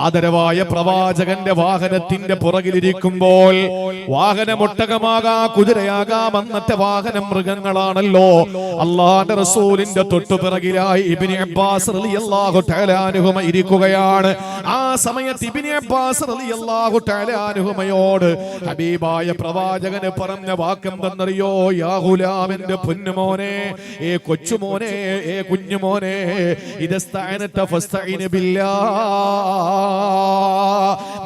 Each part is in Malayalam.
ആദരവായ പ്രവാചകന്റെ വാഹനത്തിന്റെ പുറകിലിരിക്കുമ്പോൾ, വാഹനം ഒട്ടകമാകാം, കുതിരയാകാം, അന്നത്തെ വാഹനം മൃഗങ്ങളാണല്ലോ. അള്ളാഹുവിന്റെ റസൂലിന്റെ തൊട്ടുപിറകിലായി ഇബ്നു അബ്ബാസ് റളിയല്ലാഹു തആല അൻഹുമ ഇരിക്കുകയാണ്. ആ സമയത്ത് ഇബ്നു അബ്ബാസ് റളിയല്ലാഹു തആല അൻഹുമയോട് ഹബീബായ പ്രവാചകന് പറഞ്ഞ വാക്കെന്തെന്നറിയോ? യാ ഗുലാമിന്റെ പൊന്നുമോനെ, ഏ കൊച്ചുമോനെ, ഏ കുഞ്ഞുമോനെ, ഇദസ്തഅനത ഫസ്തഇൻ ബില്ലാഹ്.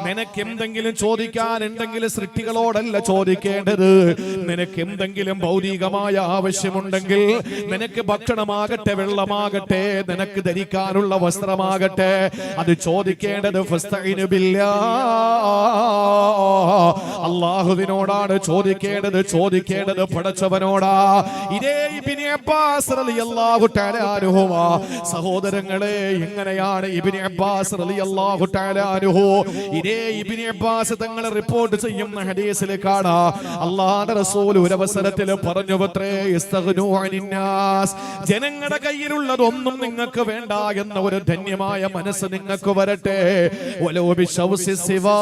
നിനക്ക് എന്തെങ്കിലും ചോദിക്കാനുണ്ടെങ്കിൽ സൃഷ്ടികളോടല്ല ചോദിക്കേണ്ടത്. നിനക്ക് എന്തെങ്കിലും ഭൗതികമായ ആവശ്യമുണ്ടെങ്കിൽ, നിനക്ക് ഭക്ഷണമാകട്ടെ, വെള്ളമാകട്ടെ, നിനക്ക് ധരിക്കാനുള്ള വസ്ത്രമാകട്ടെ, അത് ചോദിക്കേണ്ടത് ഫസ്തഈനു ബില്ലാഹ്, അല്ലാഹുവിനോടാണ് ചോദിക്കേണ്ടത്. ചോദിക്കേണ്ടത് പടച്ചവനോടാ. ഇതേ ഇബ്നു അബ്ബാസ് റളിയല്ലാഹു തആല അൻഹു, സഹോദരങ്ങളെ, ഇങ്ങനെയാണ് ഇബ്നു അബ്ബാസ് റളിയല്ലാഹു തആല അൻഹു, ഇതേ ഇബ്നു അബ്ബാസ് തങ്ങൾ റിപ്പോർട്ട് ചെയ്യുന്ന ഹദീസിൽ കാണാം, അല്ലാഹുവിന്റെ റസൂൽ ഒരു അവസരത്തിൽ പറഞ്ഞു അത്രേ, ഇസ്തഗ്നൂ അനിന്നാസ്, ജനങ്ങളുടെ കയ്യിലുള്ളതൊന്നും നിങ്ങൾക്ക് വേണ്ട എന്ന ഒരു ധന്യമായ മനസ്സ് നിങ്ങൾക്ക് വരട്ടെ. വലൗ ബിശൗസി സിവാ,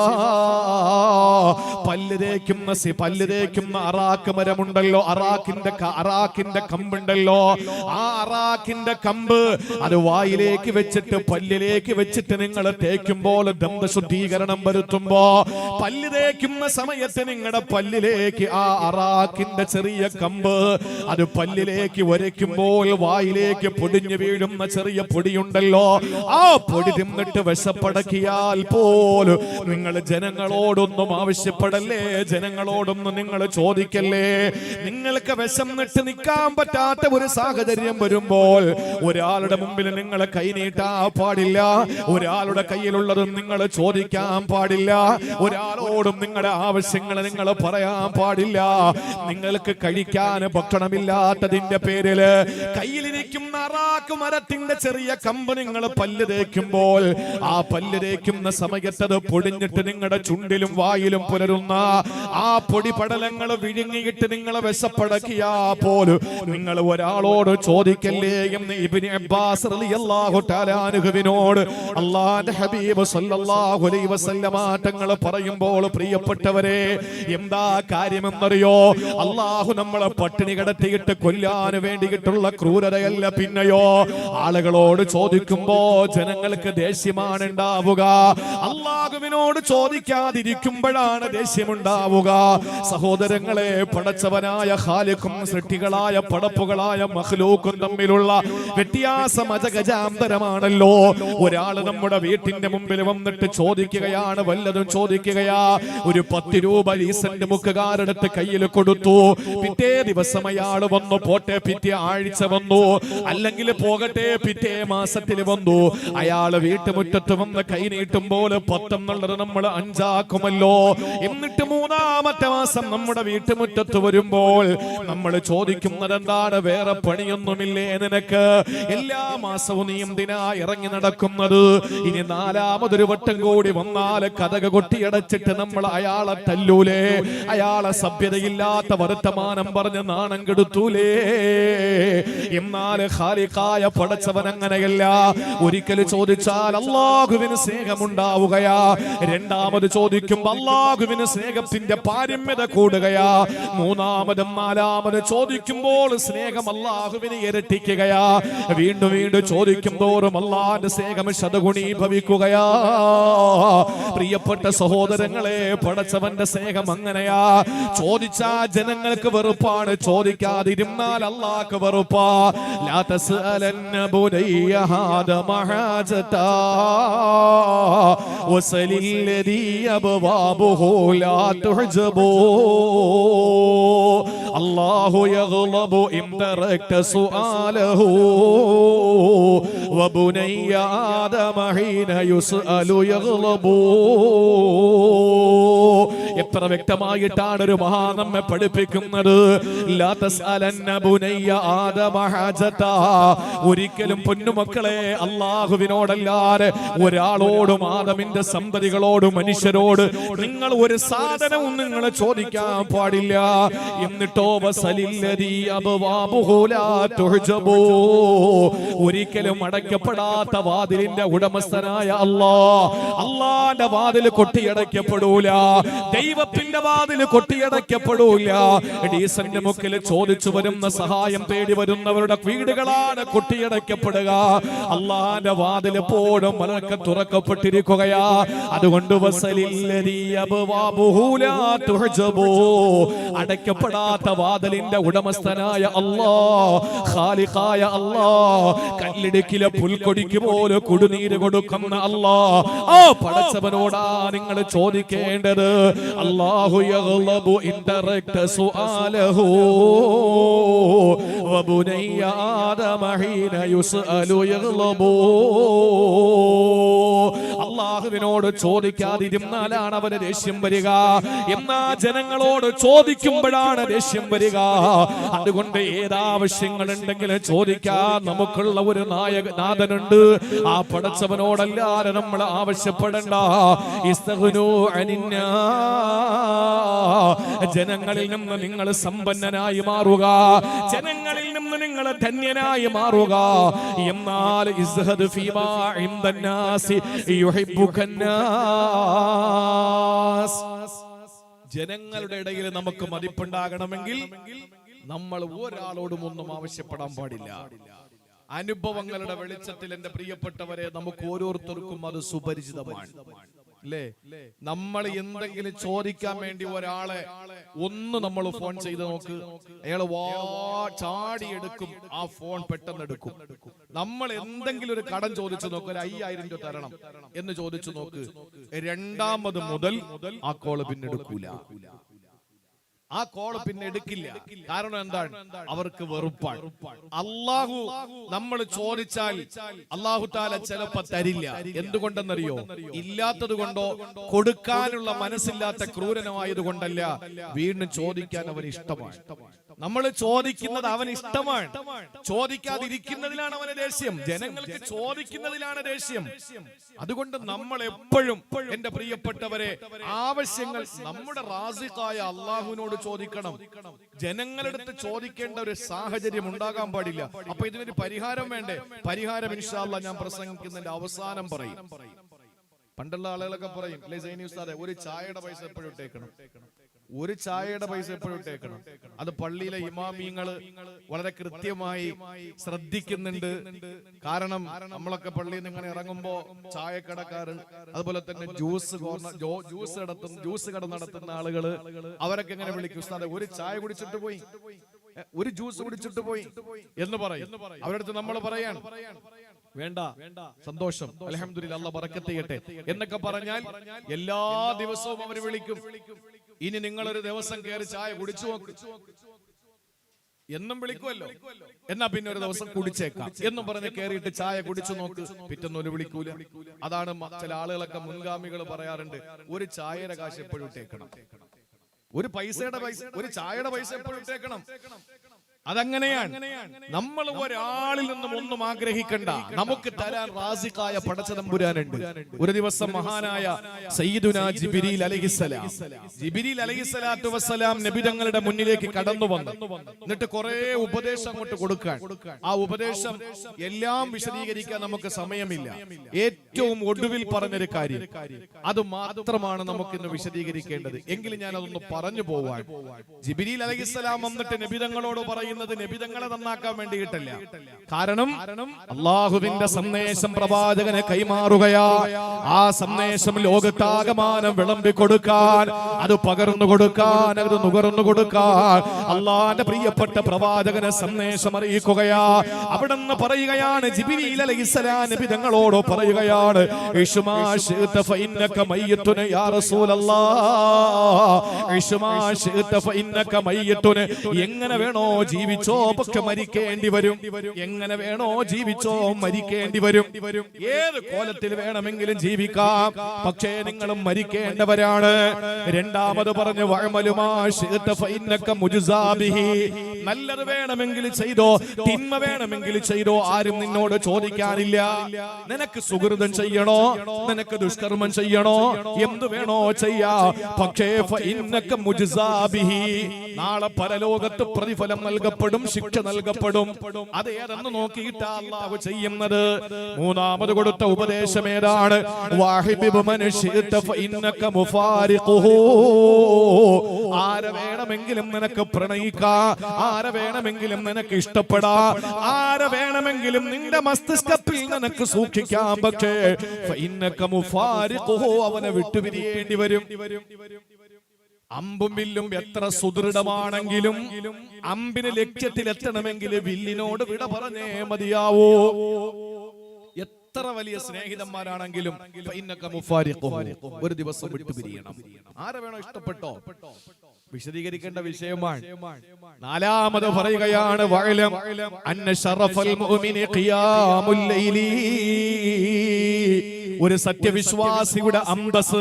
പല്ല് തേക്കുന്ന അറാക്ക് മരമുണ്ടല്ലോ, അറാക്കിന്റെ കമ്പുണ്ടല്ലോ, ആ അറാക്കിന്റെ കമ്പ് അത് വായിലേക്ക് വെച്ചിട്ട് പല്ലിലേക്ക് വെച്ചിട്ട് നിങ്ങൾ തേക്കുമ്പോൾ, ദന്തശുദ്ധീകരണം വരുത്തുമ്പോ, പല്ല് തേക്കുന്ന സമയത്ത് നിങ്ങളുടെ പല്ലിലേക്ക് ആ അറാക്കിന്റെ ചെറിയ കമ്പ് അത് പല്ലിലേക്ക് വരയ്ക്കുമ്പോൾ വായിലേക്ക് പൊടിഞ്ഞു വീഴുന്ന ചെറിയ പൊടിയുണ്ടല്ലോ, ആ പൊടി തിന്നിട്ട് വിശപ്പടക്കിയാൽ പോലും നിങ്ങൾ ജനങ്ങളോടൊന്നും ആവശ്യപ്പെടല്ലേ, ജനങ്ങളോടൊന്നും നിങ്ങൾ ചോദിക്കല്ലേ. നിങ്ങൾക്ക് വിശന്നിട്ട് നിൽക്കാൻ പറ്റാത്ത ഒരു സാഹചര്യം വരുമ്പോൾ ഒരാളുടെ മുമ്പിൽ നിങ്ങൾ കൈനീട്ടാൻ പാടില്ല, ഒരാളുടെ കയ്യിലുള്ളതും നിങ്ങൾ ചോദിക്കാൻ പാടില്ല, ഒരാളോടും നിങ്ങളുടെ ആവശ്യങ്ങൾ നിങ്ങൾ പറയാൻ പാടില്ല. നിങ്ങൾക്ക് കഴിക്കാൻ ഭക്ഷണമില്ലാത്തതിന്റെ പേരില് കയ്യിലിരിക്കുന്ന അറാക്ക് മരത്തിന്റെ ചെറിയ കമ്പ് നിങ്ങൾ പല്ല് തേക്കുമ്പോൾ, ആ പല്ല് തേക്കുന്ന സമയത്ത് അത് പൊടിഞ്ഞിട്ട് നിങ്ങളുടെ ചുണ്ടിലും വായിലും പുലരുന്ന ആ പൊടി പടലങ്ങൾ വിഴുങ്ങിയിട്ട് നിങ്ങളെ വിശപ്പടക്കിയാ പോലും നിങ്ങൾ ഒരാളോട് ചോദിക്കല്ലേ എന്ന് ഇബ്നു അബ്ബാസ് റളിയല്ലാഹു തആല അൻഹുവിനോട് അല്ലാഹുവിന്റെ ഹബീബ് സല്ലല്ലാഹു അലൈഹി വസല്ലമ തങ്ങൾ പറയുമ്പോൾ, പ്രിയപ്പെട്ടവരെ, എന്താ കാര്യമെന്നറിയോ? അല്ലാഹു നമ്മളെ പട്ടിണി കിടത്തിയിട്ട് കൊല്ലാൻ വേണ്ടിയിട്ടുള്ള ക്രൂരതയല്ല, പിന്നെയോ ആളുകളോട് ചോദിക്കുമ്പോ ജനങ്ങൾക്ക് ദേഷ്യമാണ് ഉണ്ടാവുക. അല്ലാഹുവിനോട് ചോദിക്കാതിരിക്കുമ്പോഴാണ് ദേഷ്യമുണ്ടാവുക. സഹോദരങ്ങളെ, പടച്ചവനായ ഖാലിഖും സൃഷ്ടികളായ പടപ്പുകളായ മഖ്ലൂഖും തമ്മിലുള്ള വ്യത്യാസം അജഗജാന്തരമാണല്ലോ. ഒരാൾ നമ്മുടെ വീട്ടിന്റെ മുമ്പിൽ വന്നിട്ട് ചോദിക്കുകയാണ്, വല്ലതും ചോദിക്കുകയാ, ഒരു 10 രൂപ ലീസന്റ് മുക്കുകാരെടുത്ത് കയ്യിൽ കൊടുത്തു. പിറ്റേ ദിവസം അയാൾ വന്നു, പോട്ടെ പിറ്റേ ആഴ്ച വന്നു, അല്ലെങ്കിൽ പോകട്ടെ പിറ്റേ മാസത്തിൽ വന്നു. അയാൾ വീട്ടുമുറ്റത്ത് വന്ന് കൈ നീട്ടുമ്പോൾ 10 എന്നുള്ളത് നമ്മൾ 5 ആക്കുമല്ലോ. എന്നിട്ട് 3-ാമത്തെ മാസം നമ്മുടെ വീട്ടുമുറ്റത്ത് വരുമ്പോൾ നമ്മൾ ചോദിക്കുന്നത് എന്താണ്? വേറെ പണിയൊന്നുമില്ലേ നിനക്ക്? എല്ലാ മാസവും നീ എന്തിനാ ഇറങ്ങി നടക്കുന്നത്? ഇനി 4-മതൊരു വട്ടം കൂടി വന്നാൽ കതക കൊട്ടിയടച്ചിട്ട് നമ്മൾ അയാളെ തല്ലൂലേ? അയാളെ സഭ്യതയില്ലാത്ത വർത്തമാനം പറഞ്ഞ് നാണം കെടുത്തൂലേ? എന്നാൽ ഖാലിഖായ പടച്ചവൻ അങ്ങനെയല്ല. ഒരിക്കൽ ചോദിച്ചാൽ അല്ലാഹുവിന് സ്നേഹമുണ്ടാവുകയാ, 2-മത് ചോദിക്കുമ്പോൾ അല്ലാഹുവിന് സ്നേഹത്തിന്റെ പാരമ്യത കൂടുകയാ, 3-മതും 4-മത് ചോദിക്കുമ്പോൾ സ്നേഹം അല്ലാഹുവിനെ ഇരട്ടിക്കുകയാ, വീണ്ടും വീണ്ടും ചോദിക്കും തോറും അല്ലാഹുവിന്റെ സ്നേഹം ശതഗുണീഭവിക്കുകയാ. പ്രിയപ്പെട്ട സഹോദരങ്ങളെ, പടച്ചവന്റെ സ്നേഹം അങ്ങനെയാ. ചോദിച്ചാ ജനങ്ങൾക്ക് വെറുപ്പാണ്, ചോദിക്കാതിരുന്നാൽ അല്ലാഹുക്ക് വെറുപ്പാ. ലാ തസ്അലന്ന ബുനയ്യ ഹാദ മഹാജതാ വസലില്ലദീ അബ്വാബുഹു ലാ തുഹ്ജബൂ. അല്ലാഹു യഗ്ളബു ഇൻ തറക്ത സുആലഹു വബുനയ്യ ആദമ ഹീന യുസ്അലു യഗ്ളബൂ. എത്ര വ്യക്തമായിട്ടാണ് ഒരു മഹാ നമ്മെ പഠിപ്പിക്കുന്നത്. ലാ തസ്അലന്ന ബുനയ്യ ആദമ ഹാജത. ഒരിക്കലും പൊന്നുമക്കളെ അല്ലാഹുവിനോടല്ലാതെ ഒരാളോടും ആദമിന്റെ സന്തതികളോടും മനുഷ്യരോട് നിങ്ങൾ ഒരു സാധനവും നിങ്ങൾ ചോദിക്കാൻ പാടില്ല. എന്നിട്ടോ വസലില്ലദീ അബ്വാബുഹു ലാ തുഹ്ജബൂ. ഒരിക്കലും അടയ്ക്കപ്പെടാത്ത വാതിലിന്റെ ഉടമസ്ഥനായ അല്ലാഹുവിന്റെ വാതിൽ കൊട്ടിയടയ്ക്കപ്പെടൂല. ദൈവത്തിന്റെ വാതിൽ കൊട്ടിയടയ്ക്കപ്പെടൂല. ഡീസന്റെ മുക്കിൽ ചോദിച്ചു വരുന്ന സഹായം തേടി വരുന്നവരുടെ വീടുകളാണ് കൊട്ടിയടയ്ക്കപ്പെടുക. അല്ലാഹുവിന്റെ വാതിൽ എപ്പോഴും മലക്ക് തുറക്കപ്പെട്ടിരിക്കുകയാ. അതുകൊണ്ട് വസലില്ലദീ അബ്വാബുഹു ലാ തുഹ്ജബൂ. അടയ്ക്കപ്പെടാത്ത വാതിലിന്റെ ഉടമസ്ഥനായ അല്ലാഹ്, ഖാലിഖായ അല്ലാഹ്, കല്ലിടുക്കിലെ പുൽക്കൊടിക്ക് പോലെ കുടിനീര് കൊടുക്കുന്ന അല്ലാഹ്, ആ പടച്ചവനോടാ നിങ്ങൾ ചോദിക്കേണ്ടത്. അല്ലാഹു യഗ്ലബു ഇൻ തറക്ത സുആലഹു വബുനയ്യ ആദമ ഹീന യുസ്അലു യഗ്ലബു. അല്ലാഹുവിനോട് ചോദിക്കാതിരുന്നാലാണ് അവന് ദേഷ്യം വരിക. എന്നാ ജനങ്ങളോട് ചോദിക്കുമ്പോഴാണ് ദേഷ്യം വരിക. അതുകൊണ്ട് ഏതാവശ്യങ്ങളുണ്ടെങ്കിലും ചോദിക്കാൻ നമുക്കുള്ള ഒരു നാഥനുണ്ട്. ആ പടച്ചവനോടല്ലാതെ നമ്മൾ ആവശ്യപ്പെടണ്ട. ഇസ്തഗ്നൂ അനിന്നാ. ജനങ്ങളിൽ നിന്ന് നിങ്ങൾ സമ്പന്നനായി മാറുക, ജനങ്ങളിൽ നിന്ന് നിങ്ങൾ ധന്യനായി മാറുക. എന്നാൽ ഇസ്ഹദ് ഫീമാ ഇൻദന്നാസി യുഹിബ്ബുകന്നാസ്. ജനങ്ങളുടെ ഇടയിൽ നമുക്ക് മതിപ്പുണ്ടാകണമെങ്കിൽ നമ്മൾ ഒരാളോടും ഒന്നും ആവശ്യപ്പെടാൻ പാടില്ല. അനുഭവങ്ങളുടെ വെളിച്ചത്തിൽ എന്റെ പ്രിയപ്പെട്ടവരെ നമുക്ക് ഓരോരുത്തർക്കും അത് സുപരിചിതമാണ് അല്ലേ? നമ്മൾ എന്തെങ്കിലും ചോദിക്കാൻ വേണ്ടി ഒരാളെ ഒന്ന് നമ്മൾ ഫോൺ ചെയ്ത് നോക്ക്, അയാള് ചാടിയെടുക്കും, ആ ഫോൺ പെട്ടെന്ന് എടുക്കും. നമ്മൾ എന്തെങ്കിലും ഒരു കടം ചോദിച്ചു നോക്ക്, ഒരു 5000 രൂപ തരണം എന്ന് ചോദിച്ചു നോക്ക്, രണ്ടാമത് മുതൽ ആ കോള് പിന്നെ എടുക്കൂല. ആ കോള് പിന്നെ എടുക്കില്ല. കാരണം എന്താണ്? അവർക്ക് വെറുപ്പാണ്. അള്ളാഹു നമ്മൾ ചോദിച്ചാൽ അള്ളാഹു താല ചിലപ്പോ തരില്ല. എന്തുകൊണ്ടെന്നറിയോ? ഇല്ലാത്തത് കൊണ്ടോ കൊടുക്കാനുള്ള മനസ്സില്ലാത്ത ക്രൂരനായത് കൊണ്ടല്ല, വീണ്ടും ചോദിക്കാൻ അവന് ഇഷ്ടമാണ്. നമ്മൾ ചോദിക്കുന്നത് അവന് ഇഷ്ടമാണ്. ചോദിക്കാതിരിക്കുന്നതിലാണ് അവന് ദേഷ്യം. ജനങ്ങൾക്ക് ചോദിക്കുന്നതിലാണ് ദേഷ്യം. അതുകൊണ്ട് നമ്മൾ എപ്പോഴും എന്റെ പ്രിയപ്പെട്ടവരെ ആവശ്യങ്ങൾ നമ്മുടെ റാസിഖായ അള്ളാഹുവിനോട് ചോദിക്കണം. ജനങ്ങളെടുത്ത് ചോദിക്കേണ്ട ഒരു സാഹചര്യം ഉണ്ടാകാൻ പാടില്ല. അപ്പൊ ഇതിനൊരു പരിഹാരം വേണ്ടേ? പരിഹാരം ഇൻഷാ അല്ലാഹ് ഞാൻ പ്രസംഗിക്കുന്നതിന്റെ അവസാനം പറയും. പണ്ടുള്ള ആളുകളൊക്കെ പറയും, അല്ലേ സൈനി ഉസ്താദേ, ഒരു ചായയുടെ പൈസ എപ്പോഴും ഇട്ടേക്കണം, ഒരു ചായയുടെ പൈസ എപ്പോഴും ഇട്ടേക്കണം. അത് പള്ളിയിലെ ഇമാമിയങ്ങള് വളരെ കൃത്യമായി ശ്രദ്ധിക്കുന്നുണ്ട്. കാരണം നമ്മളൊക്കെ പള്ളിയിൽ നിന്ന് ഇങ്ങനെ ഇറങ്ങുമ്പോ ചായക്കടക്കാര്, അതുപോലെ തന്നെ ജ്യൂസ് കട നടത്തുന്ന ആളുകള്, അവരൊക്കെ ഇങ്ങനെ വിളിക്കും, ഉസ്താദേ ഒരു ചായ കുടിച്ചിട്ട് പോയി, ഒരു ജ്യൂസ് കുടിച്ചിട്ട് പോയി എന്ന് പറയും. അവരടുത്ത് നമ്മൾ പറയാൻ വേണ്ട, സന്തോഷം, അൽഹംദുലില്ലാഹ്, അല്ലാഹ് ബറക്കത്ത് ചെയ്യട്ടെ എന്നൊക്കെ പറഞ്ഞാൽ എല്ലാ ദിവസവും അവർ വിളിക്കും. ഇനി നിങ്ങളൊരു ദിവസം കയറി ചായ കുടിച്ചു നോക്ക് എന്നും വിളിക്കുമല്ലോ, എന്നാ പിന്നെ ഒരു ദിവസം കുടിച്ചേക്കാം എന്നും പറഞ്ഞ് കയറിയിട്ട് ചായ കുടിച്ചു നോക്ക്, പിറ്റൊന്നും വിളിക്കൂല. അതാണ് ചില ആളുകളൊക്കെ മുൻഗാമികൾ പറയാറുണ്ട്, ഒരു ചായയുടെ കാശ് എപ്പോഴും ഇട്ടേക്കണം, ഒരു പൈസയുടെ പൈസ, ഒരു ചായയുടെ പൈസ എപ്പോഴും ഇട്ടേക്കണം. അതങ്ങനെയാണ്. നമ്മൾ ഒരാളിൽ നിന്നും ഒന്നും ആഗ്രഹിക്കണ്ട, നമുക്ക് തരാൻ റാസിഖായ പടച്ചതമ്പുരാനുണ്ട്. ഒരു ദിവസം മഹാനായ സയ്യിദുനാ ജിബ്രീൽ അലൈഹിസ്സലാം, ജിബ്രീൽ അലൈഹിസ്സലാത്തു വസ്സലാം നബി തങ്ങളുടെ മുന്നിലേക്ക് കടന്നു വന്നു. എന്നിട്ട് കുറെ ഉപദേശം അങ്ങോട്ട് കൊടുക്കാൻ. ആ ഉപദേശം എല്ലാം വിശദീകരിക്കാൻ നമുക്ക് സമയമില്ല. ഏറ്റവും ഒടുവിൽ പറഞ്ഞൊരു കാര്യം, അത് മാത്രമാണ് നമുക്ക് ഇന്ന് വിശദീകരിക്കേണ്ടത്. എങ്കിലും ഞാൻ അതൊന്ന് പറഞ്ഞു പോവാൻ. ജിബ്രീൽ അലൈഹിസ്സലാം വന്നിട്ട് നബി തങ്ങളോട് പറയും, നബിതങ്ങളെ നന്നാക്കാൻ വേണ്ടിയിട്ടല്ല. കാരണം അള്ളാഹുവിന്റെ സന്ദേശം പ്രവാചകനെ കൈമാറുകയാ. ആ സന്ദേശം ലോകത്താകമാനം വിളമ്പി കൊടുക്കാൻ, അത് പകർന്നു കൊടുക്കാൻ, അത് നുകർന്നു കൊടുക്കാൻ അള്ളാന്റെ പ്രിയപ്പെട്ട പ്രവാചകനെ സന്ദേശം അറിയിക്കുകയാ. അവിടെന്ന് പറയുകയാണ്, ജിബ്രീൽ അലൈഹിസ്സലാം നബിതങ്ങളോട് പറയുകയാണ്, എങ്ങനെ വേണോ ജീവിച്ചോ, പക്ഷെ മരിക്കേണ്ടി വരും. എങ്ങനെ വേണോ ജീവിച്ചോ, മരിക്കേണ്ടി വരും. ഏത് കോലത്തിൽ വേണമെങ്കിലും ജീവിക്കാം, പക്ഷേ നിങ്ങളും മരിക്കേണ്ടവരാണ്. രണ്ടാമത് പറഞ്ഞു വഅമലുമാ ശിഅത ഫഇന്നക മുജ്സാബിഹി. നല്ലത് വേണമെങ്കിൽ ചെയ്തോ, തിന്മ വേണമെങ്കിൽ ചെയ്തോ, ആരും നിന്നോട് ചോദിക്കാനില്ല. നിനക്ക് സുഹൃതം ചെയ്യണോ, നിനക്ക് ദുഷ്കർമ്മം ചെയ്യണോ, എന്ത് വേണോ ചെയ്യാ, പക്ഷേ ഫഇന്നക മുജ്സാബിഹി. നാളെ പരലോകത്ത് പ്രതിഫലം നൽകപ്പെടും, ശിക്ഷ നൽകപ്പെടും. അത് ഏതെന്ന് നോക്കിയിട്ടാ അല്ലാഹു ചെയ്യുന്നത്. മൂന്നാമത് കൊടുത്ത ഉപദേശം ഏതാണ്? വാഹിബിബ് മൻ ശിഅത ഫഇന്നക മുഫാരിഖുഹു. ആരെ വേണമെങ്കിലും നിനക്ക് പ്രണയിക്കാം, ആരെ വേണമെങ്കിലും നിനക്ക് ഇഷ്ടപ്പെടാം, ആരെ വേണമെങ്കിലും നിന്റെ മസ്തിഷ്കത്തിൽ നിനക്ക് സൂക്ഷിക്കാം, പക്ഷേ ഫഇന്നക മുഫാരിഖുഹു, അവനെ വിട്ടുപിരിയേണ്ടി വരും. അമ്പും വില്ലും എത്ര സുദൃഢമാണെങ്കിലും അമ്പിന് ലക്ഷ്യത്തിലെത്തണമെങ്കിൽ വില്ലിനോട് വിട പറഞ്ഞേ മതിയാവോ. എത്ര വലിയ സ്നേഹിതന്മാരാണെങ്കിലും ഒരു ദിവസം വിട്ടുപിരിയണം. ആരെ വേണോ ഇഷ്ടപ്പെട്ടോ, വിശദീകരിക്കേണ്ട വിഷയമാണ്. നാലാമത് പറയുകയാണ് വഅലം അന്ന ശറഫൽ മുഅ്മിനി ഖിയാമുൽ ലൈലി. ഒരു സത്യവിശ്വാസിയുടെ അന്തസ്,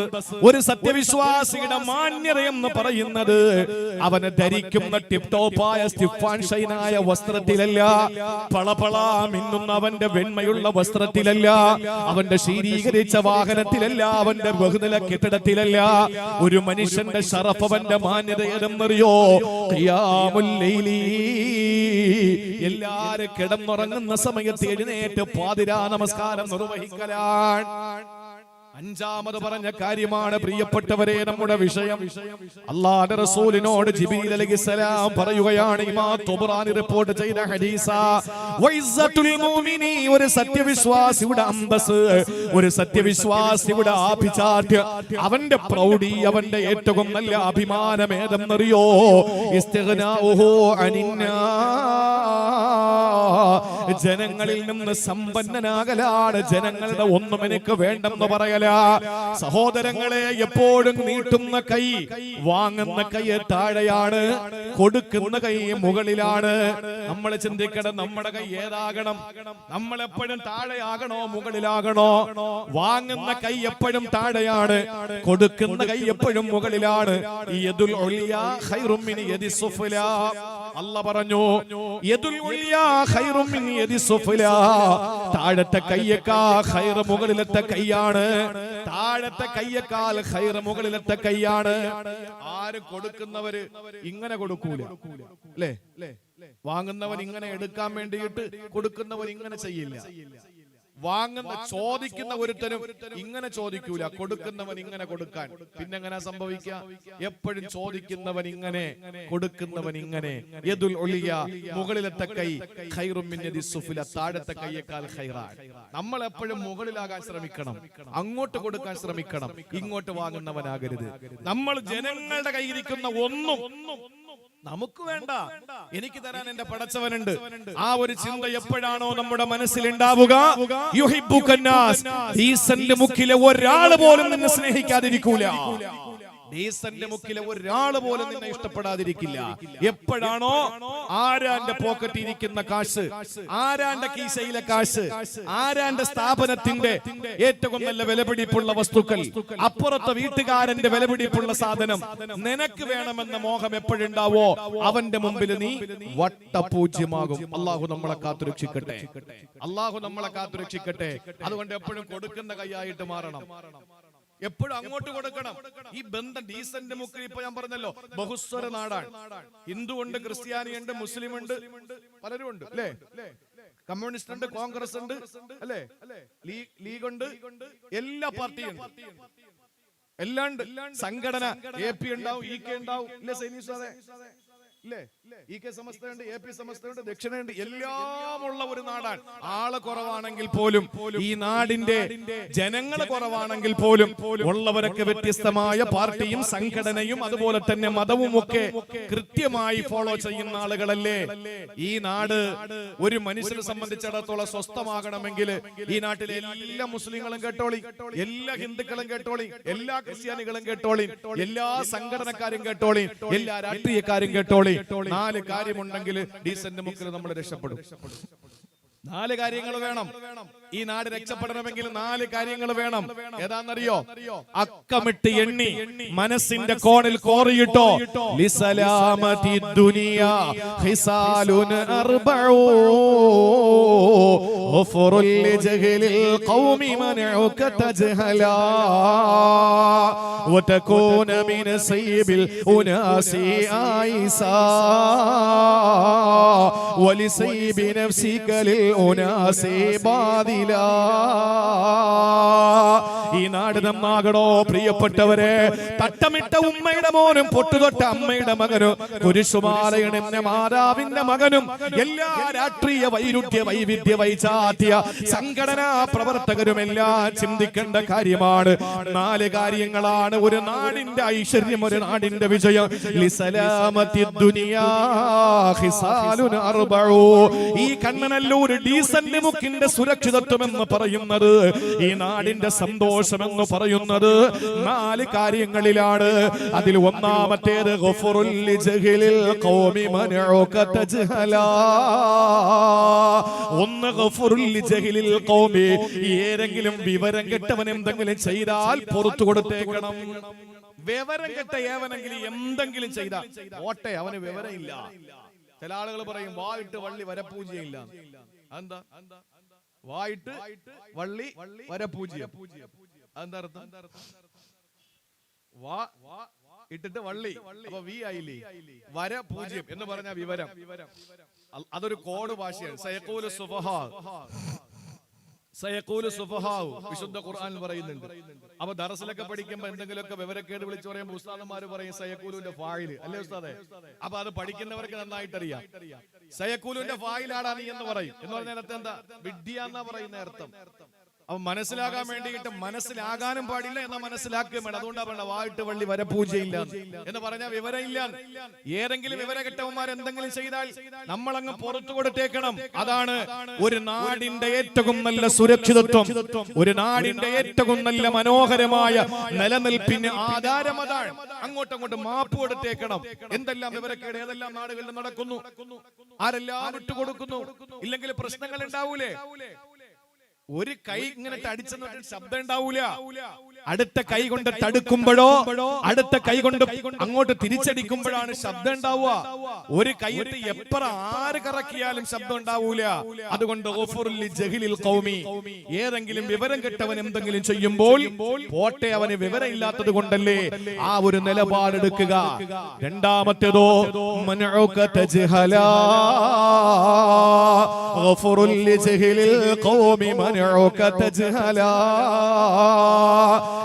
ഒരു സത്യവിശ്വാസിയുടെ മാന്യത എന്ന് പറയുന്നത് അവനെ ധരിക്കുന്ന ടിപ് ടോപ്പായ സ്റ്റിഫാൻ ഷൈനായ വസ്ത്രത്തിലല്ല, പളപള മിന്നുന്ന അവന്റെ വെണ്മയുള്ള വസ്ത്രത്തിലല്ല, അവന്റെ ശീരീകരിച്ച വാഹനത്തിലല്ല, അവന്റെ ബഹുനില കെട്ടിടത്തിലല്ല. ഒരു മനുഷ്യന്റെ ശറഫ്, അവന്റെ മാന്യത ഏതെന്നറിയോ? ഖിയാമുൽ ലൈലി. എല്ലാരും കിടന്നുറങ്ങുന്ന സമയത്ത് എഴുന്നേറ്റ് പാതിരാ നമസ്കാരം നിർവഹിക്കലാണ്. അഞ്ചാമത് പറഞ്ഞ കാര്യമാണ് പ്രിയപ്പെട്ടവരെ നമ്മുടെ വിഷയം. അല്ലാഹുവിന്റെ റസൂലിനോട് ജിബ്രീൽ അലൈഹിസ്സലാം പറയുകയാണ്, ഇമാം തുബ്റാനി റിപ്പോർട്ട് ചെയ്ത ഹദീസാ, വഇസ്സത്തുൽ മുഅ്മിനി. ഒരു സത്യവിശ്വാസിയുടെ അന്തസ്, ഒരു സത്യവിശ്വാസിയുടെ ആഭിജാത്യം, അവന്റെ പ്രൗഢി, അവന്റെ ഏറ്റവും നല്ല അഭിമാനം ഏതെന്നറിയോ? ഇസ്തിഗ്നാഉഹു അനിന്നാ. ജനങ്ങളിൽ നിന്ന് സമ്പന്നനാകലാണ്. ജനങ്ങളുടെ ഒന്നും എനിക്ക് വേണ്ടെന്ന് പറയല. സഹോദരങ്ങളെ, എപ്പോഴും നീട്ടുന്ന കൈ വാങ്ങുന്ന കൈ താഴെയാണ്, കൊടുക്കുന്ന കൈ മുകളിലാണ്. നമ്മൾ ചിന്തിക്കണം, നമ്മുടെ കൈ ഏതാകണം? നമ്മൾ എപ്പോഴും താഴെയാകണോ, മുകളിലാകണോ? വാങ്ങുന്ന കൈ എപ്പോഴും താഴെയാണ്, കൊടുക്കുന്ന കൈ എപ്പോഴും മുകളിലാണ്. യദുൽ ഉലിയാ ഖൈറും മിൻ യദിസ് സുഫ്ലാ. അല്ലാഹ് പറഞ്ഞു, യദുൽ ഉലിയാ ഖൈറും മിൻ യദിസ് സുഫ്ലാ. താഴത്തെ കൈയേക്കാൾ ഖൈർ മുകളിലത്തെ കൈയാണ്. താഴത്തെ കൈയേക്കാൾ ഖൈർ മുകളിലത്തെ കൈയാണ്. ആരും കൊടുക്കുന്നവര് ഇങ്ങനെ കൊടുക്കൂല, അല്ലേ? വാങ്ങുന്നവൻ ഇങ്ങനെ എടുക്കാൻ വേണ്ടിയിട്ട് കൊടുക്കുന്നവൻ ഇങ്ങനെ ചെയ്യില്ല. ചോദിക്കുന്ന ഒരുത്തനും ഇങ്ങനെ ചോദിക്കൂല, കൊടുക്കുന്നവൻ ഇങ്ങനെ കൊടുക്കാൻ. പിന്നെ എങ്ങനെ സംഭവിക്കുക? എപ്പോഴും ചോദിക്കുന്നവൻ ഇങ്ങനെ, കൊടുക്കുന്നവൻ ഇങ്ങനെ. യദുൽ ഉലിയ, മുകളിലത്തെ കൈ, ഖൈറും മിൻ യദിസ് സുഫ്ല, താഴത്തെ കൈയേക്കാൾ ഖൈറാണ്. നമ്മൾ എപ്പോഴും മുകളിലാകാൻ ശ്രമിക്കണം, അങ്ങോട്ട് കൊടുക്കാൻ ശ്രമിക്കണം, ഇങ്ങോട്ട് വാങ്ങുന്നവനാകരുത്. നമ്മൾ ജനങ്ങളുടെ കയ്യിരിക്കുന്ന ഒന്നും നമുക്ക് വേണ്ട, എനിക്ക് തരാൻ എന്റെ പടച്ചവനുണ്ട്. ആ ഒരു ചിന്ത എപ്പോഴാണോ നമ്മുടെ മനസ്സിൽ ഉണ്ടാവുക, യുഹിബ്ബുക്കന്നാസ്, ഡീസന്റ് മുക്കിലെ ഒരാൾ പോലും നിന്നെ സ്നേഹിക്കാതിരിക്കൂല. ഡീസന്റ് മുക്കിലെ ഒരാൾ പോലും നിന്നെ ഇഷ്ടപ്പെടാതിരിക്കില്ല. എപ്പോഴാണോ ആരാന്റെ പോക്കറ്റിൽ ഇരിക്കുന്ന കാശ്, ആരാന്റെ കീശയിലെ കാശ്, ആരാന്റെ സ്ഥാപനത്തിന്റെ ഏറ്റവും നല്ല വിലപിടിപ്പുള്ള വസ്തുക്കൾ, അപ്പുറത്തെ വീട്ടുകാരന്റെ വിലപിടിപ്പുള്ള സാധനം നിനക്ക് വേണമെന്ന മോഹം എപ്പോഴുണ്ടാവോ, അവന്റെ മുമ്പിൽ നീ വട്ടപൂജ്യമാകും. അള്ളാഹു നമ്മളെ കാത്തുരക്ഷിക്കട്ടെ, അള്ളാഹു നമ്മളെ കാത്തുരക്ഷിക്കട്ടെ. അതുകൊണ്ട് എപ്പോഴും കൊടുക്കുന്ന കൈയായിട്ട് മാറണം, എപ്പോഴും അങ്ങോട്ട് കൊടുക്കണം. ഈ ബന്ധം ഡീസന്റ് മുക്കിൽ, ഇപ്പൊ ഞാൻ പറഞ്ഞല്ലോ, ബഹുസ്വര നാടാണ്. ഹിന്ദു ഉണ്ട്, ക്രിസ്ത്യാനി ഉണ്ട്, മുസ്ലിം ഉണ്ട്, പലരും ഉണ്ട്, അല്ലേ? കമ്മ്യൂണിസ്റ്റ് ഉണ്ട്, കോൺഗ്രസ് ഉണ്ട്, അല്ലേ? ലീഗ് ഉണ്ട്, എല്ലാ പാർട്ടിയും എല്ലാം ഉണ്ട്. സംഘടന AP ഉണ്ടാവും, EK ഉണ്ടാവും, ഇല്ലേ? സൈനിക ഇല്ലേ? EK സമസ്തയുണ്ട്, AP സമസ്തയുണ്ട്, ദക്ഷിണയുണ്ട്, എല്ലാമുള്ള ഒരു നാടാണ്. ആള് കുറവാണെങ്കിൽ പോലും, ഈ നാടിന്റെ ജനങ്ങൾ കുറവാണെങ്കിൽ പോലും ഉള്ളവരൊക്കെ വ്യത്യസ്തമായ പാർട്ടിയും സംഘടനയും അതുപോലെ തന്നെ മതവും ഒക്കെ കൃത്യമായി ഫോളോ ചെയ്യുന്ന ആളുകളല്ലേ. ഈ നാട് ഒരു മനുഷ്യനെ സംബന്ധിച്ചിടത്തോളം സ്വസ്ഥമാകണമെങ്കിൽ ഈ നാട്ടിലെ എല്ലാ മുസ്ലിങ്ങളും കേട്ടോളി, എല്ലാ ഹിന്ദുക്കളും കേട്ടോളി, എല്ലാ ക്രിസ്ത്യാനികളും കേട്ടോളി, എല്ലാ സംഘടനക്കാരും കേട്ടോളി, എല്ലാ രാഷ്ട്രീയക്കാരും കേട്ടോളി. കേട്ടോളി, 4 കാര്യമുണ്ടെങ്കിൽ ഡീസന്റ് മുക്കിൽ നമ്മൾ രക്ഷപ്പെടും. 4 കാര്യങ്ങൾ വേണം. ഈ നാട് രക്ഷപ്പെടണമെങ്കിൽ 4 കാര്യങ്ങൾ വേണം. ഏതാണെന്നറിയോ? അക്കമിട്ട് എണ്ണി മനസ്സിന്റെ കോണിൽ കോറിയിട്ടോ. ലിസലാമതി ദുനിയ ഹിസാലുൻ അർബഊ ഗഫറുൽ ലിജഹലിൽ ഖൗമി മനഉക തജ്ഹലാ വതകൂന മിൻ സയ്യിബിൽ ഉനാസി ആയിസാ വലിസയ്യിബി നഫ്സിക ഈ നാട് നന്നാകണോ പ്രിയപ്പെട്ടവരെ? തട്ടമിട്ട ഉമ്മയുടെ മോനും പൊട്ടുതൊട്ട അമ്മയുടെ മകനും കുരിശുമാലയണിഞ്ഞ മാതാവിന്റെ മകനും എല്ലാ രാഷ്ട്രീയ വൈവിധ്യ വൈജാത്യ സംഘടനാ പ്രവർത്തകരുമെല്ലാം ചിന്തിക്കേണ്ട കാര്യമാണ്. 4 കാര്യങ്ങളാണ് ഒരു നാടിന്റെ ഐശ്വര്യം, ഒരു നാടിന്റെ വിജയം. ലിസലാമത്തി ദുനിയാ ഹിസാലുൻ അർബഊ. ഈ കണ്ണനല്ലൂർ ഡീസന്റ് മുക്കിന്റെ സുരക്ഷിതത്വം എന്ന് പറയുന്നത്, ഈ നാടിന്റെ സന്തോഷം എന്ന് പറയുന്നത് 4 കാര്യങ്ങളിലാണ്. അതിൽ ഒന്നാമത്തേത് ഗഫറുൽ ലിജഹലിൽ ഖൗമി മനഉക തജ്ഹലാ. ഒന്ന് ഗഫറുൽ ലിജഹലിൽ ഖൗമി, ഏതെങ്കിലും വിവരം കെട്ടവൻ എന്തെങ്കിലും ചെയ്താൽ പുറത്തു കൊടുത്തേക്കണം. വിവരം കെട്ട ഏവനെങ്കിലും എന്തെങ്കിലും ചെയ്താൽ ഓട്ടെ, അവന് വിവരമില്ല. ചില ആളുകൾ പറയും വായിട്ട് വള്ളി വരപൂജയില്ല. എന്താ വായിട്ട് വള്ളി വരപൂജ്യം? എന്താ അർത്ഥം? വാ ഇട്ടിട്ട് വള്ളി, അപ്പൊ വി ആയില്ലേ? വരപൂജ്യം എന്ന് പറഞ്ഞ വിവരം. അതൊരു കോഡ് ഭാഷയാണ്. സയഖൂലു സുഫഹാ, സയഖൂലു സുഫഹാ വിശുദ്ധ ഖുർആനിൽ പറയുന്നുണ്ട്. അപ്പൊ ദർസിലൊക്കെ പഠിക്കുമ്പോ എന്തെങ്കിലുമൊക്കെ വിവരക്കേട് വിളിച്ചു പറയുമ്പോൾ ഉസ്താദന്മാര് പറയും സയഖൂലുവിന്റെ ഫായില്, അല്ലേ ഉസ്താദെ? അപ്പൊ അത് പഠിക്കുന്നവർക്ക് നന്നായിട്ട് അറിയാം. സയഖൂലുവിന്റെ ഫായിലാടാ നീ എന്ന് പറയും. എന്ന് പറഞ്ഞ അർത്ഥം എന്താ? വിഡ്ഢിയാന്നാ പറയുന്ന അർത്ഥം. അപ്പൊ മനസ്സിലാകാൻ വേണ്ടിയിട്ട് മനസ്സിലാകാനും പാടില്ല, എന്നാൽ മനസ്സിലാക്കുകയും വേണം. അതുകൊണ്ടാ പറഞ്ഞ വായിട്ട് വള്ളി വരപൂജയില്ല എന്ന് പറഞ്ഞാൽ വിവരമില്ല. ഏതെങ്കിലും വിവരകെട്ടവന്മാർ എന്തെങ്കിലും ചെയ്താൽ നമ്മളങ്ങ് പുറത്തു കൊടുത്തേക്കണം. അതാണ് ഒരു നാടിന്റെ ഏറ്റവും നല്ല സുരക്ഷിതത്വം, ഒരു നാടിന്റെ ഏറ്റവും നല്ല മനോഹരമായ നിലനിൽപ്പിന് ആധാരം അതാണ്. അങ്ങോട്ടങ്ങോട്ട് മാപ്പ് കൊടുത്തേക്കണം. എന്തെല്ലാം വിവരക്കേട് ഏതെല്ലാം നാടുകളിൽ നടക്കുന്നു, ആരെല്ലാം വിട്ടുകൊടുക്കുന്നു, ഇല്ലെങ്കിൽ പ്രശ്നങ്ങൾ ഉണ്ടാവൂലേ? ഒരു കൈ ഇങ്ങനെ അടിച്ചെന്ന് ശബ്ദം ഉണ്ടാവൂല. അടുത്ത കൈ കൊണ്ട് തടുക്കുമ്പോഴോ അടുത്ത കൈ കൊണ്ട് അങ്ങോട്ട് തിരിച്ചടിക്കുമ്പോഴാണ് ശബ്ദം ഉണ്ടാവുക. ഒരു കൈയിട്ട് എപ്പറ ആര് കറക്കിയാലും ശബ്ദം ഉണ്ടാവൂല. അതുകൊണ്ട് ഏതെങ്കിലും വിവരം കെട്ടവൻ എന്തെങ്കിലും ചെയ്യുമ്പോൾ പോട്ടെ, അവന് വിവരം ഇല്ലാത്തത് കൊണ്ടല്ലേ, ആ ഒരു നിലപാടെടുക്കുക. രണ്ടാമത്തേതോ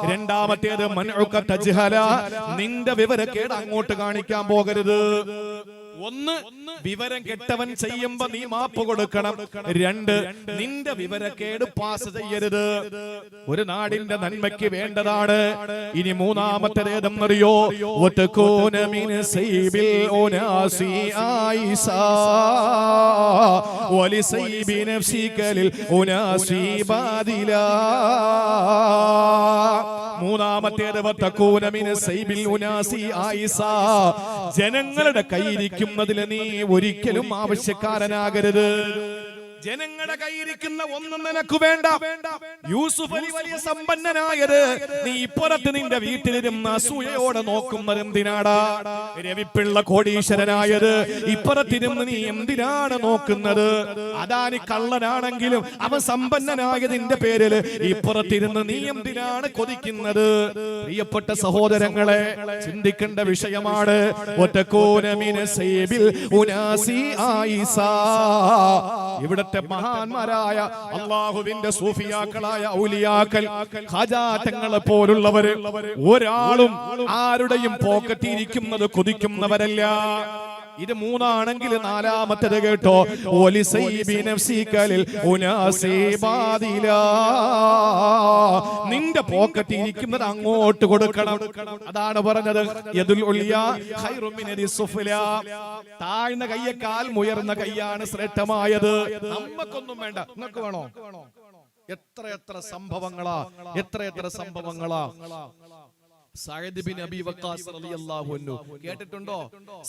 രണ്ടാമത്തേത് മനഉക തജ്ഹല, നിന്റെ വിവരക്കേട് അങ്ങോട്ട് കാണിക്കാൻ പോകരുത്. ഒന്ന്, വിവരം കെട്ടവൻ ചെയ്യുമ്പോ നീ മാപ്പ് കൊടുക്കണം. 2, നിന്റെ വിവരക്കേട് പാസ് ചെയ്യരുത്. ഒരു നാടിന്റെ നന്മയ്ക്ക് വേണ്ടതാണ്. ഇനി മൂന്നാമത്തേത് ഏതെന്നറിയോ? വതകൂന മിൻ സയ്യിബിൽ ഉനാസി ആയിസാ വലിസയ്യിബി നഫ്സികലിൽ ഉനാസി ബാദിലാ. മൂന്നാമത്തേത് വതകൂന മിൻ സയ്യിബിൽ ഉനാസി ആയിസാ, ജനങ്ങളുടെ കയ്യിരിക്കുന്നതിൽ നീ ഒരിക്കലും ആവശ്യക്കാരനാകരുത്. ജനങ്ങളുടെ കയ്യിരിക്കുന്ന ഒന്നും നിനക്ക് വേണ്ട. യൂസുഫ് അലി വലിയ സമ്പന്നനായത് നീ ഇപ്പുറത്ത് നിന്റെ വീട്ടിലിരുന്ന് അസൂയയോടെ നോക്കുന്നത് എന്തിനാടാ? രവിപ്പിള്ള കോടീശ്വരനായത് ഇപ്പുറത്തിരുന്ന് നീ എന്തിനാണ് നോക്കുന്നത്? അദാനി കള്ളനാണെങ്കിലും അവൻ സമ്പന്നനായതിന്റെ പേരില് ഇപ്പുറത്തിരുന്ന് നീ എന്തിനാണ് കൊതിക്കുന്നത്? പ്രിയപ്പെട്ട സഹോദരങ്ങളെ, ചിന്തിക്കേണ്ട വിഷയമാണ്. ഇവിടത്തെ മഹാന്മാരായ അല്ലാഹുവിന്റെ സൂഫിയാക്കളായ ഔലിയാക്കൾ, ഖാജാ തങ്ങളെ പോലുള്ളവര് ഒരാളും ആരുടെയും പോക്കറ്റിരിക്കുന്നത് കൊതിക്കുന്നവരല്ല. ഇത് മൂന്നാണെങ്കിൽ നാലാമത്തേത് കേട്ടോ, നിന്റെ പോക്കറ്റ് ഇരിക്കുന്നത് അങ്ങോട്ട് കൊടുക്കണം. അതാണ് പറഞ്ഞത്, താഴ്ന്ന കയ്യേക്കാൾ ഉയർന്ന കൈയാണ് ശ്രേഷ്ഠമായത്. നമ്മക്കൊന്നും വേണ്ട, നിങ്ങൾക്ക് വേണോ? എത്ര സംഭവങ്ങളാ, എത്ര സംഭവങ്ങളാ. സഅദ് ബിൻ അബി വഖാസ് റളിയല്ലാഹു അൻഹു കേട്ടിട്ടുണ്ടോ?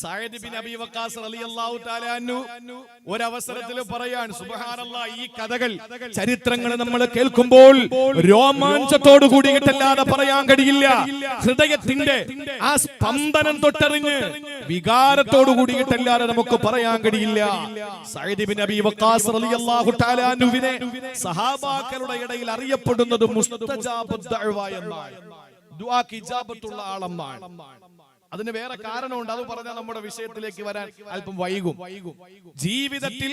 സഅദ് ബിൻ അബി വഖാസ് റളിയല്ലാഹു തആല അൻഹു ഒരവസരത്തിൽ പറയാൻ, സുബ്ഹാനല്ലാഹ്, ഈ കഥകൾ ചരിത്രങ്ങൾ നമ്മൾ കേൾക്കുമ്പോൾ രോമാഞ്ചത്തോട് കൂടിയിട്ടല്ലാതെ പറയാൻ കഴിയില്ല. ഹൃദയത്തിന്റെ ആ സ്പന്ദനം തൊട്ടറിഞ്ഞ് വികാരത്തോട് കൂടിയിട്ടല്ലാതെ നമുക്ക് പറയാൻ കഴിയില്ല. സഅദ് ബിൻ അബി വഖാസ് റളിയല്ലാഹു തആല അൻഹുവിനെ സഹാബാക്കളുടെ ഇടയിൽ അറിയപ്പെടുന്നത് മുസ്തജാബു ദഅവ എന്നാണ്. ദുആക്ക് ഇജാബത്തുള്ള ആളെന്നാണ്. അതിന് വേറെ കാരണമുണ്ട്. അത് പറഞ്ഞാൽ നമ്മുടെ വിഷയത്തിലേക്ക് വരാൻ അല്പം വൈകും. ജീവിതത്തിൽ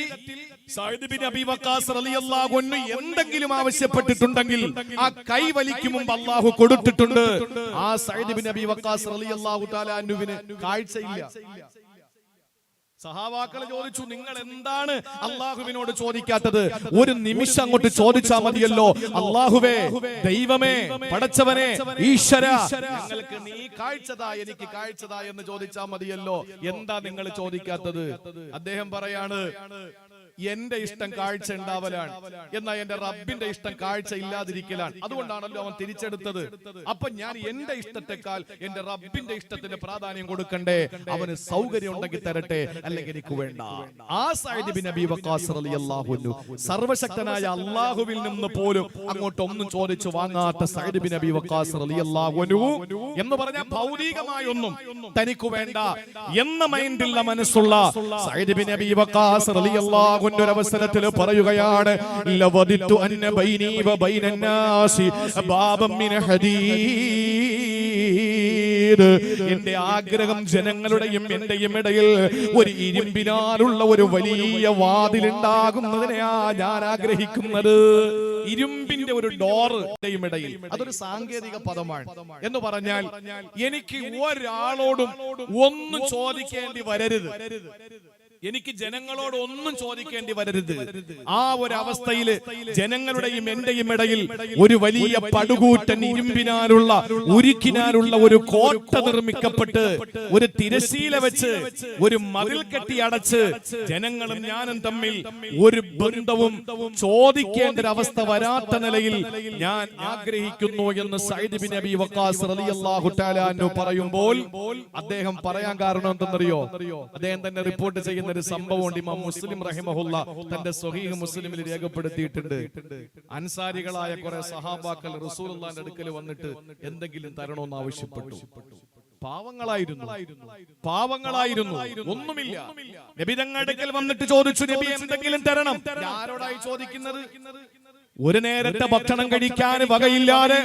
സഅദ് ബിൻ അബി വഖാസ് റളിയല്ലാഹു അൻഹു എന്തെങ്കിലും ആവശ്യപ്പെട്ടിട്ടുണ്ടെങ്കിൽ ആ കൈ വലിക്കും മുമ്പ് അല്ലാഹു കൊടുത്തിട്ടുണ്ട്. ആ സഅദ് ബിൻ അബി വഖാസ് റളിയല്ലാഹു തആല അൻഹുവിന് കാഴ്ചയില്ല. സഹാബാക്കൾ ചോദിച്ചു, നിങ്ങൾ എന്താണ് അള്ളാഹുവിനോട് ചോദിക്കാത്തത്? ഒരു നിമിഷം അങ്ങോട്ട് ചോദിച്ചാൽ മതിയല്ലോ. അള്ളാഹുവേ, ദൈവമേ, പടച്ചവനെ, ഈശ്വര, ഞങ്ങൾക്ക് നീ കാഴ്ചതാ, എനിക്ക് കാഴ്ചതാ എന്ന് ചോദിച്ചാൽ മതിയല്ലോ. എന്താ നിങ്ങൾ ചോദിക്കാത്തത്? അദ്ദേഹം പറയാണ്, എന്റെ ഇഷ്ടം കാഴ്ച ഉണ്ടാവലാണ്, എന്നാൽ എന്റെ റബ്ബിന്റെ ഇഷ്ടം കാഴ്ച ഇല്ലാതിരിക്കലാണ്. അതുകൊണ്ടാണല്ലോ അവൻ തിരിച്ചെടുത്തത്. അപ്പൊ ഞാൻ എന്റെ ഇഷ്ടത്തെക്കാൾ എന്റെ റബ്ബിന്റെ ഇഷ്ടത്തിന് പ്രാധാന്യം കൊടുക്കണ്ടേ? അവന് സൗകര്യം ഉണ്ടെങ്കിൽ തരട്ടെ, അല്ലെങ്കിൽ എനിക്ക് വേണ്ട. ആ സഅദ് ബിൻ അബി വഖാസ് റളിയല്ലാഹു അൻഹു, സർവശക്തനായ അല്ലാഹുവിൽ നിന്ന് പോലും അങ്ങോട്ട് ഒന്നും ചോദിച്ചു വാങ്ങാത്ത സഅദ് ബിൻ അബി വഖാസ് റളിയല്ലാഹു അൻഹു എന്ന് പറഞ്ഞാൽ ഭൗതികമായ ഒന്നും തനിക്ക് വേണ്ട എന്ന മൈൻഡിലുള്ള മനസ്സുള്ള സഅദ് ബിൻ അബി വഖാസ് റളിയല്ലാഹു ഒരവസരത്തിൽ പറയുകയാണ്, ലവദിത്തു അന്ന ബൈനി വ ബൈനൻ നാസി ബാബൻ മിൻ ഹദീദ്. എന്റെ ആഗ്രഹം ജനങ്ങളുടെയും എന്റെയും ഇടയിൽ ഒരു ഇരുമ്പിനാലുള്ള ഒരു വലിയ വാതിലുണ്ടാകുന്നതിനെയാ ഞാൻ ആഗ്രഹിക്കുന്നത്. ഇരുമ്പിന്റെ ഒരു ഡോറിന്റെയും ഇടയിൽ. അതൊരു സാങ്കേതിക പദമാണ്. എന്ന് പറഞ്ഞാൽ എനിക്ക് ഒരാളോടും ഒന്നും ചോദിക്കേണ്ടി വരരുത്, എനിക്ക് ജനങ്ങളോട് ഒന്നും ചോദിക്കേണ്ടി വരരുത്. ആ ഒരു അവസ്ഥയിൽ ജനങ്ങളുടെയും എന്റെയും ഇടയിൽ ഒരു വലിയ പടുകൂറ്റൻ ഇരുമ്പിനാലുള്ള ഉരുക്കിനാലുള്ള ഒരു കോട്ട നിർമ്മിക്കപ്പെട്ട് ഒരു തിരശീല വെച്ച് ഒരു മതിൽ കെട്ടി അടച്ച് ജനങ്ങളും ഞാനും തമ്മിൽ ഒരു ബന്ധവും ചോദിക്കേണ്ട ഒരു അവസ്ഥ വരാത്ത നിലയിൽ ഞാൻ ആഗ്രഹിക്കുന്നു എന്ന് സഅദ് ബിൻ അബി വഖാസ് റളിയല്ലാഹു തആല അൻഹു പറയുമ്പോൾ അദ്ദേഹം പറയാൻ കാരണം എന്തെന്നറിയോ? അദ്ദേഹം തന്നെ റിപ്പോർട്ട് ചെയ്യുന്ന ഒരു സംഭവം ഇമാം മുസ്ലിം റഹിമഹുല്ല തന്റെ സ്വഹീഹ് മുസ്ലിമിൽ രേഖപ്പെടുത്തിയിട്ടുണ്ട്. അൻസാരികളായ കുറെ സഹാബാക്കൾ റസൂലുള്ളാഹിന്റെ അടുക്കൽ വന്നിട്ട് എന്തെങ്കിലും തരണമെന്ന് ആവശ്യപ്പെട്ടു. പാവങ്ങളായിരുന്നു, ഒന്നുമില്ല. നബി തങ്ങളുടെ അടുക്കൽ വന്നിട്ട് ചോദിച്ചു, നബി എന്തെങ്കിലും തരണം. ആരോടായി ചോദിക്കുന്നത്? ഒരു നേരത്തെ ഭക്ഷണം കഴിക്കാൻ വകയില്ലാതെ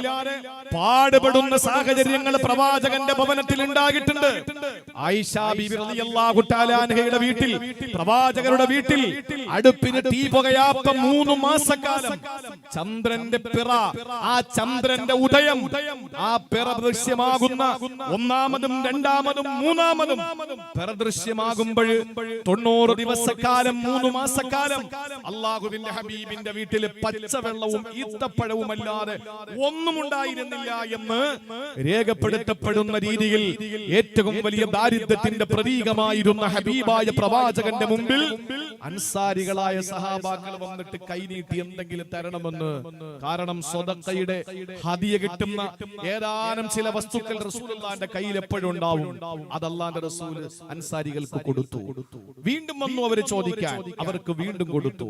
പാടുപെടുന്ന സാഹചര്യങ്ങൾ പ്രവാചകന്റെ ഭവനത്തിൽ ഉണ്ടായിട്ടുണ്ട്. ആയിഷ ബീബി റളിയല്ലാഹു തആല അൻഹയുടെ വീട്ടിൽ, പ്രവാചകരുടെ വീട്ടിൽ അടുപ്പിന് തീ പുകയാത്ത 3 മാസക്കാലം ചന്ദ്രന്റെ പിറ, ആ ചന്ദ്രന്റെ ഉദയം, ആ പിറ ദൃശ്യമാകുന്ന ഒന്നാമതും രണ്ടാമതും മൂന്നാമതും പിറ ദൃശ്യമാകുമ്പോൾ 90 ദിവസക്കാലം 3 മാസക്കാലം അല്ലാഹുവിന്റെ ഹബീബിന്റെ വീട്ടിൽ പച്ച വെള്ളവും ഈത്തപ്പഴവും അല്ലാതെ ഒന്നും ഉണ്ടായിരുന്നില്ല എന്ന് രേഖപ്പെടുത്തപ്പെടുന്ന രീതിയിൽ ഏറ്റവും വലിയ ദാരിദ്ര്യത്തിന്റെ പ്രതീകമായിരുന്ന ഹബീബായ പ്രവാചകന്റെ മുമ്പിൽ അൻസാരികളായ സഹാബാക്കൾ വന്നിട്ട് കൈനീട്ടി എന്തെങ്കിലും തരണമെന്ന്. കാരണം സ്വതക്കയുടെ ഹദിയ കിട്ടുന്ന ഏതാനും ചില വസ്തുക്കൾ റസൂലുള്ളാഹിന്റെ കയ്യിൽ എപ്പോഴും ഉണ്ടാവും. അത് അല്ലാഹുവിന്റെ റസൂൽ അൻസാരികൾക്ക് കൊടുത്തു. വീണ്ടും വന്നു അവർ ചോദിക്കാൻ, അവർക്ക് വീണ്ടും കൊടുത്തു.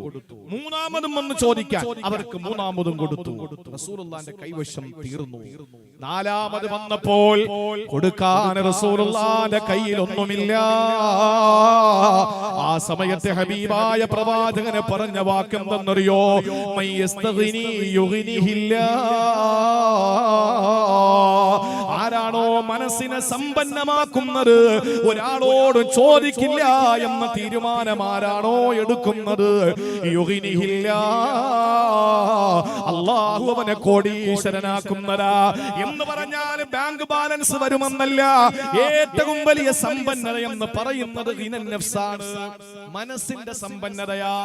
മൂന്നാമതും വന്ന് ചോദിക്കാൻ, അവർക്ക് മൂന്നാമതും കൊടുത്തു. റസൂലുള്ളാഹിന്റെ കൈവശം തീർന്നു. നാലാമത് വന്നപ്പോൾ കൊടുക്കാൻ റസൂലുള്ളാഹിന്റെ കയ്യിൽ ഒന്നുമില്ല. ആ സമയത്ത് ഹബീബായ പ്രവാചകനെ പറഞ്ഞ വാക്കെന്തെന്നറിയോ? മയ്യസ്തഗ്നി യുഗ്നിഹില്ലാ. ആരാണോ മനസ്സിനെ സമ്പന്നമാക്കുന്നത് ഒരാളോട് ചോദിക്കില്ല എന്ന തീരുമാനം ആരാണോ എടുക്കുന്നത്, യുഗ്നിഹില്ലാ, അല്ലാഹു അവനെ കോടീശ്വരനാക്കുന്നതാ. എന്ന് പറഞ്ഞാൽ ബാങ്ക് ബാലൻസ് വരുമെന്നല്ല, ഏറ്റവും വലിയ സമ്പന്നത എന്ന് പറയുന്നത് ഹിനൻ നഫ്സാണ്, മനസ്സിന്റെ സമ്പന്നതയാ.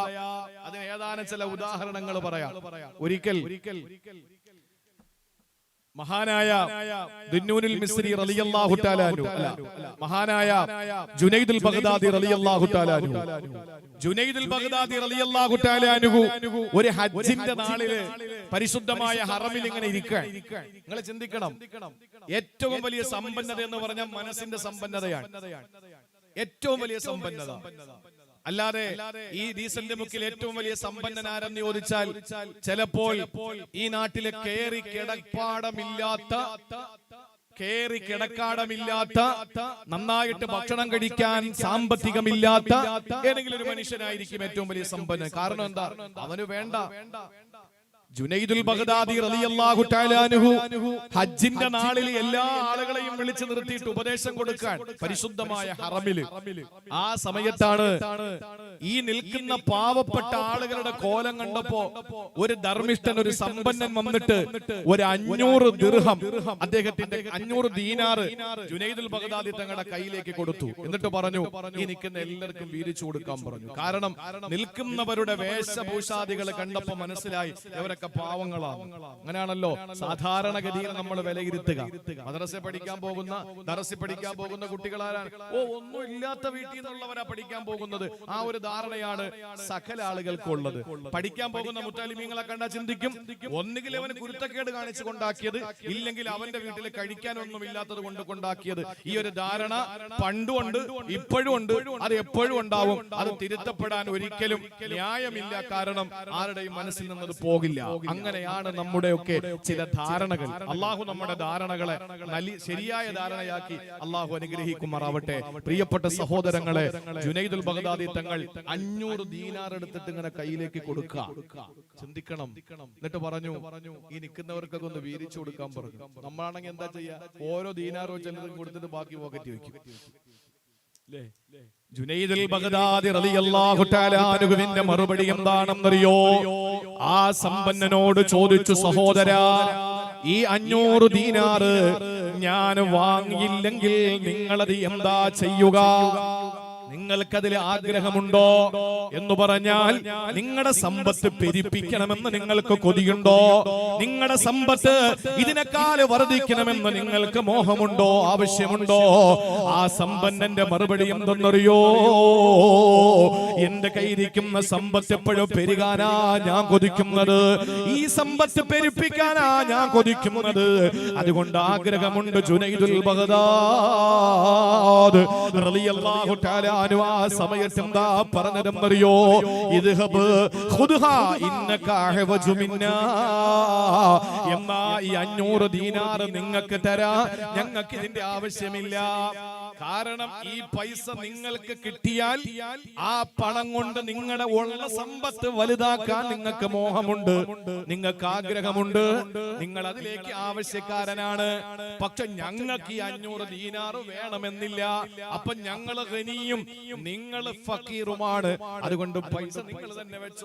അതിന് ഏതാനും ചില ഉദാഹരണങ്ങൾ പറയാം. ഒരിക്കൽ മഹാനായ ദിന്നൂനുൽ മിസ്രി റളിയല്ലാഹു തആല അൻഹു, അല്ല, മഹാനായ ജുനൈദുൽ ബഗ്ദാദി റളിയല്ലാഹു തആല അൻഹു. ജുനൈദുൽ ബഗ്ദാദി റളിയല്ലാഹു തആല അൻഹു ഒരു ഹജ്ജിന്റെ നാളില് പരിശുദ്ധമായ ഹറമിൽ ഇങ്ങനെ ഇരിക്കുകയാണ്. നിങ്ങൾ ചിന്തിക്കണം, ഏറ്റവും വലിയ സമ്പന്നത എന്ന് പറഞ്ഞാൽ മനസ്സിന്റെ സമ്പന്നതയാണ്. ഏറ്റവും വലിയ സമ്പന്നത. അല്ലാതെ ഈ ഡീസലിന്റെ മുക്കിൽ ഏറ്റവും വലിയ സമ്പന്നനാരെന്ന് ചോദിച്ചാൽ ചിലപ്പോൾ ഈ നാട്ടിലെ കേറി കിടക്കാടമില്ലാത്ത നന്നായിട്ട് ഭക്ഷണം കഴിക്കാൻ സാമ്പത്തികമില്ലാത്ത ഏതെങ്കിലും ഒരു മനുഷ്യനായിരിക്കും ഏറ്റവും വലിയ സമ്പന്നൻ. കാരണം എന്താ? അവന് വേണ്ട. ജുനൈദുൽ ബഗ്ദാദി റളിയല്ലാഹു തആല അൻഹു ഹജ്ജിന്റെ നാളിൽ എല്ലാ ആളുകളെയും വിളിച്ചു നിർത്തിയിട്ട് ഉപദേശം കൊടുക്കാൻ പരിശുദ്ധമായ ഹറമിൽ. ആ സമയത്താണ് ഈ നിൽക്കുന്ന പാവപ്പെട്ട ആളുകളുടെ കോലം കണ്ടപ്പോ ഒരു ധർമ്മിഷ്ഠൻ, ഒരു സമ്പന്നൻ വന്നിട്ട് ഒരു 500 ദിർഹം, അദ്ദേഹത്തിന്റെ 500 ദീനാർ ജുനൈദുൽ ബഗ്ദാദി തങ്ങളുടെ കയ്യിലേക്ക് കൊടുത്തു. എന്നിട്ട് പറഞ്ഞു, ഈ നിൽക്കുന്ന എല്ലാവർക്കും വീതിച്ചു കൊടുക്കാൻ പറഞ്ഞു. കാരണം നിൽക്കുന്നവരുടെ വേഷഭൂഷാദികൾ കണ്ടപ്പോ മനസ്സിലായി ഇവരൊക്കെ പാവങ്ങളാണ്. അങ്ങനെയാണല്ലോ സാധാരണഗതിയിൽ നമ്മൾ വിലയിരുത്തുക. മദ്രസ പഠിക്കാൻ പോകുന്ന, ദർസിൽ പഠിക്കാൻ പോകുന്ന കുട്ടികളാരാണ്? ഒന്നും ഇല്ലാത്ത വീട്ടിൽ നിന്നുള്ളവരാ പഠിക്കാൻ പോകുന്നത്. ആ ഒരു ധാരണയാണ് സകല ആളുകൾക്കുള്ളത്. പഠിക്കാൻ പോകുന്ന മുത്താലിമീങ്ങളെ കണ്ടാ ചിന്തിക്കും, ഒന്നുകിൽ അവന് കുരുത്തക്കേട് കാണിച്ചു കൊണ്ടാക്കിയത്, ഇല്ലെങ്കിൽ അവന്റെ വീട്ടിൽ കഴിക്കാനൊന്നും ഇല്ലാത്തത് കൊണ്ട് കൊണ്ടാക്കിയത്. ഈ ഒരു ധാരണ പണ്ടുണ്ട്, ഇപ്പോഴും ഉണ്ട്, അത് എപ്പോഴും ഉണ്ടാവും. അത് തിരുത്തപ്പെടാൻ ഒരിക്കലും ന്യായമില്ല. കാരണം ആരുടെയും മനസ്സിൽ നിന്നത് പോകില്ല. അങ്ങനെയാണ് നമ്മുടെയൊക്കെ ചില ധാരണകൾ. അള്ളാഹു നമ്മുടെ ധാരണകളെ ശരിയായ ധാരണയാക്കി അള്ളാഹു അനുഗ്രഹിക്കുമാറാവട്ടെ. പ്രിയപ്പെട്ട സഹോദരങ്ങളെ, ജുനൈദുൽ ബഗ്ദാദി തങ്ങൾ 500 ദീനാർ എടുത്തിട്ട് ഇങ്ങനെ കയ്യിലേക്ക് കൊടുക്കുക. ചിന്തിക്കണം. എന്നിട്ട് പറഞ്ഞു, ഈ നിൽക്കുന്നവർക്കൊക്കെ ഒന്ന് വീതിച്ചു കൊടുക്കാൻ പറഞ്ഞു. നമ്മളാണെങ്കിൽ എന്താ ചെയ്യാ? ഓരോ ദീനാറോ ചിലർക്ക് കൊടുത്തിട്ട് ബാക്കി പോക്കറ്റ് വയ്ക്കും. ജുനൈദുൽ ബഗ്ദാദി റളിയല്ലാഹു തആല അൻഹുവിന്റെ മറുപടി എന്താണെന്നറിയോ? ആ സമ്പന്നനോട് ചോദിച്ചു, സഹോദരാ, ഈ 500 ദീനാർ ഞാൻ വാങ്ങിയില്ലെങ്കിൽ നിങ്ങളത് എന്താ ചെയ്യുക? നിങ്ങൾക്കതിൽ ആഗ്രഹമുണ്ടോ എന്ന് പറഞ്ഞാൽ, നിങ്ങളുടെ സമ്പത്ത് പെരുപ്പിക്കണമെന്ന് നിങ്ങൾക്ക് കൊതിയുണ്ടോ? നിങ്ങളുടെ സമ്പത്ത് ഇതിനേക്കാൾ വർദ്ധിക്കണമെന്ന് നിങ്ങൾക്ക് മോഹമുണ്ടോ, ആവശ്യമുണ്ടോ? ആ സമ്പന്നന്റെ മറുപടി എന്തെന്നറിയോ? എന്റെ കയ്യിരിക്കുന്ന സമ്പത്ത് എപ്പോഴും പെരുകാനാ ഞാൻ കൊതിക്കുന്നത്. ഈ സമ്പത്ത് പെരുപ്പിക്കാനാ ഞാൻ കൊതിക്കുന്നത്. അതുകൊണ്ട് ആഗ്രഹമുണ്ട്. ജുനൈദുൽ ബഗ്ദാദി റളിയല്ലാഹു തആല അൻഹു ആ സമയത്ത് എന്താ പറഞ്ഞതെന്നറിയോ? ഇദ്ഹബ് ഖുദ്ഹാ ഇന്നക അഹ്വജു മിന്നാ. എന്നാ ഈ 500 ദീനാർ നിങ്ങൾക്ക് തരാ, ഞങ്ങൾക്ക് ഇതിന്റെ ആവശ്യമില്ല. കാരണം ഈ പൈസ നിങ്ങൾക്ക് കിട്ടിയാൽ ആ പണം കൊണ്ട് നിങ്ങളുടെ ഉള്ള സമ്പത്ത് വലുതാക്കാൻ നിങ്ങൾക്ക് മോഹമുണ്ട്, നിങ്ങൾക്ക് ആഗ്രഹമുണ്ട്, നിങ്ങൾ അതിലേക്ക് ആവശ്യക്കാരനാണ്. പക്ഷെ ഞങ്ങൾക്ക് ഈ 500 ദീനാർ വേണമെന്നില്ല. അപ്പൊ ഞങ്ങൾ ഗനിയും നിങ്ങൾ ഫക്കീറുമാണ്. അതുകൊണ്ട് പൈസ നിങ്ങൾ തന്നെ വെച്ചോ.